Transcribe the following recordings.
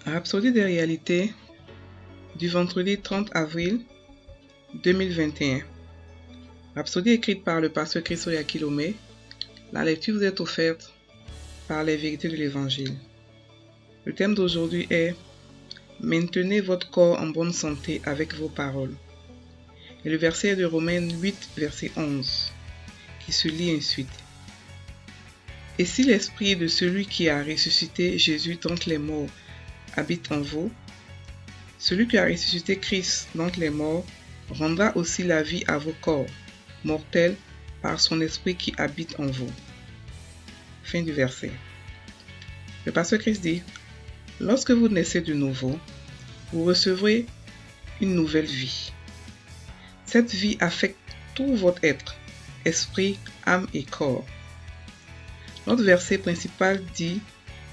Rhapsodie des réalités du vendredi 30 avril 2021. Rhapsodie écrite par le pasteur Christo Yakilome. La lecture vous est offerte par les vérités de l'Évangile. Le thème d'aujourd'hui est « Maintenez votre corps en bonne santé avec vos paroles ». Et le verset est de Romains 8, verset 11, qui se lit ainsi. « Et si l'esprit de celui qui a ressuscité Jésus d'entre les morts habite en vous, celui qui a ressuscité Christ d'entre les morts rendra aussi la vie à vos corps mortels par son esprit qui habite en vous. » Fin du verset. Le pasteur Christ dit, lorsque vous naissez de nouveau, vous recevrez une nouvelle vie. Cette vie affecte tout votre être, esprit, âme et corps. Notre verset principal dit,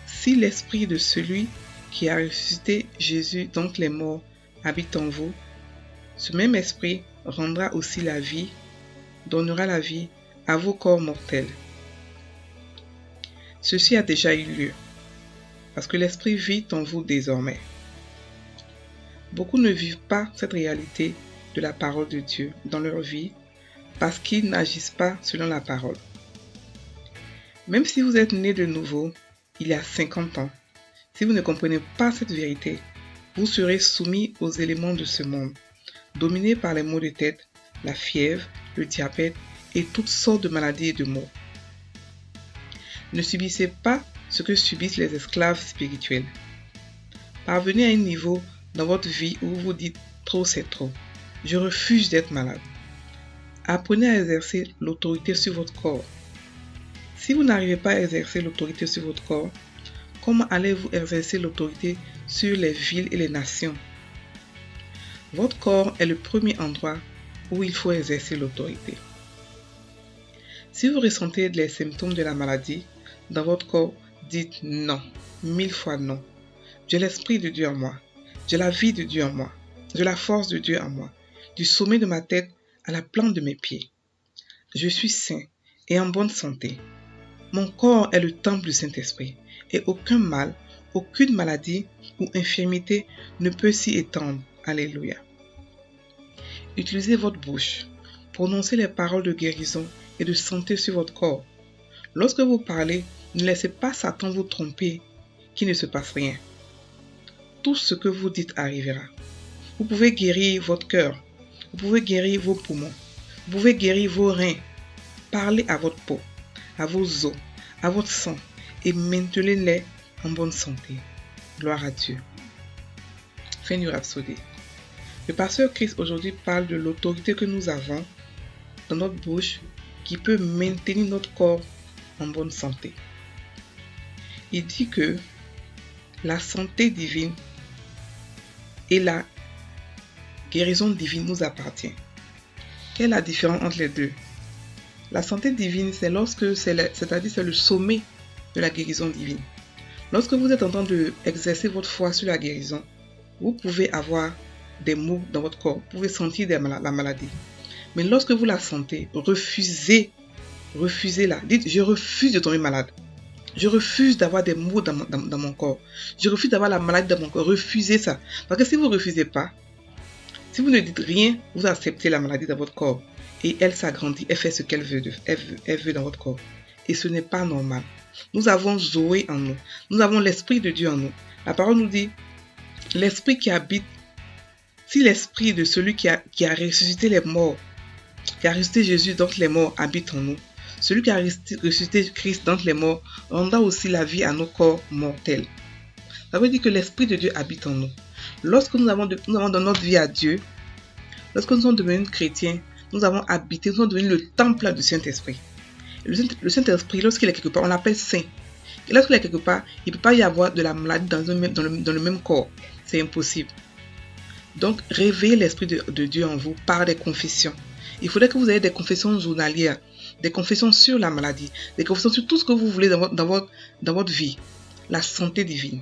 si l'esprit de celui qui a ressuscité Jésus d'entre les morts habite en vous, ce même esprit rendra aussi la vie, donnera la vie à vos corps mortels. Ceci a déjà eu lieu, parce que l'esprit vit en vous désormais. Beaucoup ne vivent pas cette réalité de la parole de Dieu dans leur vie, parce qu'ils n'agissent pas selon la parole. Même si vous êtes né de nouveau, il y a 50 ans, si vous ne comprenez pas cette vérité, vous serez soumis aux éléments de ce monde, dominés par les maux de tête, la fièvre, le diabète et toutes sortes de maladies et de maux. Ne subissez pas ce que subissent les esclaves spirituels. Parvenez à un niveau dans votre vie où vous vous dites « trop c'est trop, je refuse d'être malade ». Apprenez à exercer l'autorité sur votre corps. Si vous n'arrivez pas à exercer l'autorité sur votre corps, comment allez-vous exercer l'autorité sur les villes et les nations? Votre corps est le premier endroit où il faut exercer l'autorité. Si vous ressentez les symptômes de la maladie dans votre corps, dites non, 1000 fois non. J'ai l'Esprit de Dieu en moi, j'ai la vie de Dieu en moi, j'ai la force de Dieu en moi, du sommet de ma tête à la plante de mes pieds. Je suis sain et en bonne santé. Mon corps est le temple du Saint-Esprit et aucun mal, aucune maladie ou infirmité ne peut s'y étendre. Alléluia. Utilisez votre bouche, prononcez les paroles de guérison et de santé sur votre corps. Lorsque vous parlez, ne laissez pas Satan vous tromper qu'il ne se passe rien. Tout ce que vous dites arrivera. Vous pouvez guérir votre cœur, vous pouvez guérir vos poumons, vous pouvez guérir vos reins. Parlez à votre peau, à vos os, à votre sang et maintenez-les en bonne santé. Gloire à Dieu. Fin du rhapsodie. Le pasteur Christ aujourd'hui parle de l'autorité que nous avons dans notre bouche qui peut maintenir notre corps en bonne santé. Il dit que la santé divine et la guérison divine nous appartient. Quelle est la différence entre les deux? La santé divine, c'est c'est-à-dire c'est le sommet de la guérison divine. Lorsque vous êtes en train d'exercer votre foi sur la guérison, vous pouvez avoir des maux dans votre corps, vous pouvez sentir la maladie. Mais lorsque vous la sentez, refusez-la. Dites, je refuse de tomber malade. Je refuse d'avoir des maux dans mon corps. Je refuse d'avoir la maladie dans mon corps. Refusez ça. Parce que si vous ne refusez pas, si vous ne dites rien, vous acceptez la maladie dans votre corps. Et elle s'agrandit, elle fait ce qu'elle veut, elle veut dans votre corps. Et ce n'est pas normal. Nous avons Zoé en nous. Nous avons l'Esprit de Dieu en nous. La parole nous dit, l'Esprit qui habite, si l'Esprit de celui qui a ressuscité les morts, qui a ressuscité Jésus d'entre les morts habite en nous, celui qui a ressuscité Christ d'entre les morts rendra aussi la vie à nos corps mortels. Ça veut dire que l'Esprit de Dieu habite en nous. Lorsque nous avons dans notre vie à Dieu, lorsque nous sommes devenus chrétiens, nous avons habité, nous sommes devenus le temple du Saint-Esprit. Le Saint-Esprit, lorsqu'il est quelque part, on l'appelle saint. Et lorsqu'il est quelque part, il ne peut pas y avoir de la maladie dans le même corps. C'est impossible. Donc, réveillez l'Esprit de Dieu en vous par des confessions. Il faudrait que vous ayez des confessions journalières, des confessions sur la maladie, des confessions sur tout ce que vous voulez dans votre vie. La santé divine.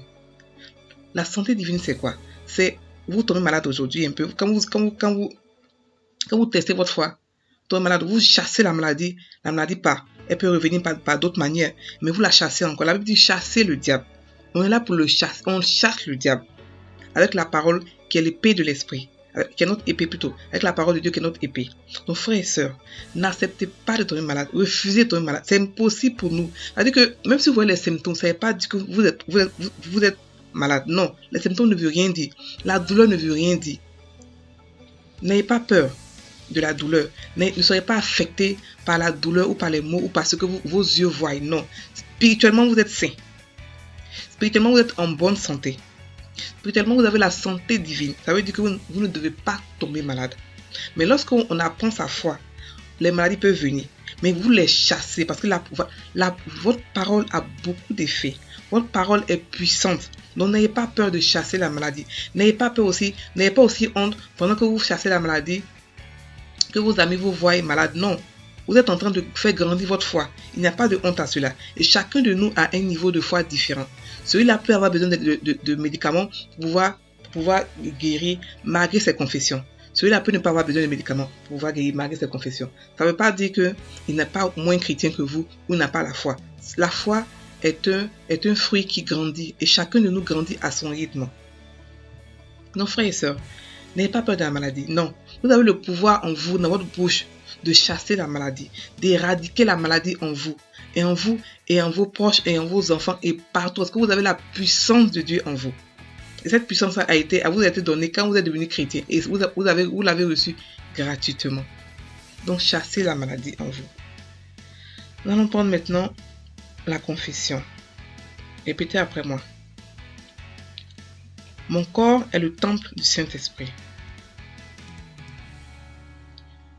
La santé divine, c'est quoi? C'est, vous tombez malade aujourd'hui un peu, quand vous testez votre foi, vous tombez malade, vous chassez la maladie part. Elle peut revenir par d'autres manières, mais vous la chassez encore. La Bible dit chasser le diable. On est là pour le chasser. On chasse le diable avec la parole qui est l'épée de l'esprit. Qui est notre épée plutôt. Avec la parole de Dieu qui est notre épée. Donc frères et sœurs, n'acceptez pas de tomber malade. Refusez de tomber malade. C'est impossible pour nous. C'est-à-dire que même si vous voyez les symptômes, ça ne veut pas dire que vous êtes malade. Non, les symptômes ne veulent rien dire. La douleur ne veut rien dire. N'ayez pas peur de la douleur. Ne soyez pas affecté par la douleur ou par les mots ou par ce que vos yeux voient. Non. Spirituellement, vous êtes sain. Spirituellement, vous êtes en bonne santé. Spirituellement, vous avez la santé divine. Ça veut dire que vous ne devez pas tomber malade. Mais lorsqu'on apprend sa foi, les maladies peuvent venir. Mais vous les chassez parce que votre parole a beaucoup d'effets. Votre parole est puissante. Donc n'ayez pas peur de chasser la maladie. N'ayez pas aussi honte pendant que vous chassez la maladie, que vos amis vous voient malade. Non. Vous êtes en train de faire grandir votre foi. Il n'y a pas de honte à cela. Et chacun de nous a un niveau de foi différent. Celui-là peut avoir besoin de médicaments pour pouvoir guérir malgré ses confessions. Celui-là peut ne pas avoir besoin de médicaments pour pouvoir guérir malgré ses confessions. Ça ne veut pas dire qu'il n'est pas moins chrétien que vous ou n'a pas la foi. La foi est un fruit qui grandit et chacun de nous grandit à son rythme. Non, frères et sœurs, n'ayez pas peur de la maladie. Non, vous avez le pouvoir en vous, dans votre bouche, de chasser la maladie, d'éradiquer la maladie en vous, et en vos proches, et en vos enfants, et partout. Parce que vous avez la puissance de Dieu en vous. Et cette puissance vous a été donnée quand vous êtes devenu chrétien, et vous l'avez reçue gratuitement. Donc, chassez la maladie en vous. Nous allons prendre maintenant la confession. Répétez après moi. Mon corps est le temple du Saint-Esprit.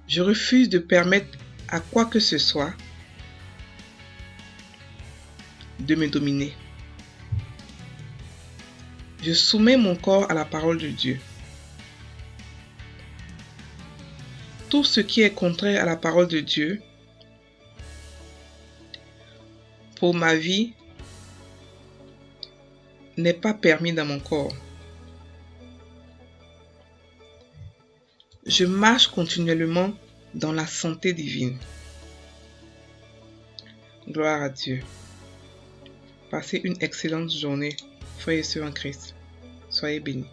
Je refuse de permettre à quoi que ce soit de me dominer. Je soumets mon corps à la parole de Dieu. Tout ce qui est contraire à la parole de Dieu pour ma vie n'est pas permis dans mon corps. Je marche continuellement dans la santé divine. Gloire à Dieu. Passez une excellente journée, frères et sœurs en Christ. Soyez bénis.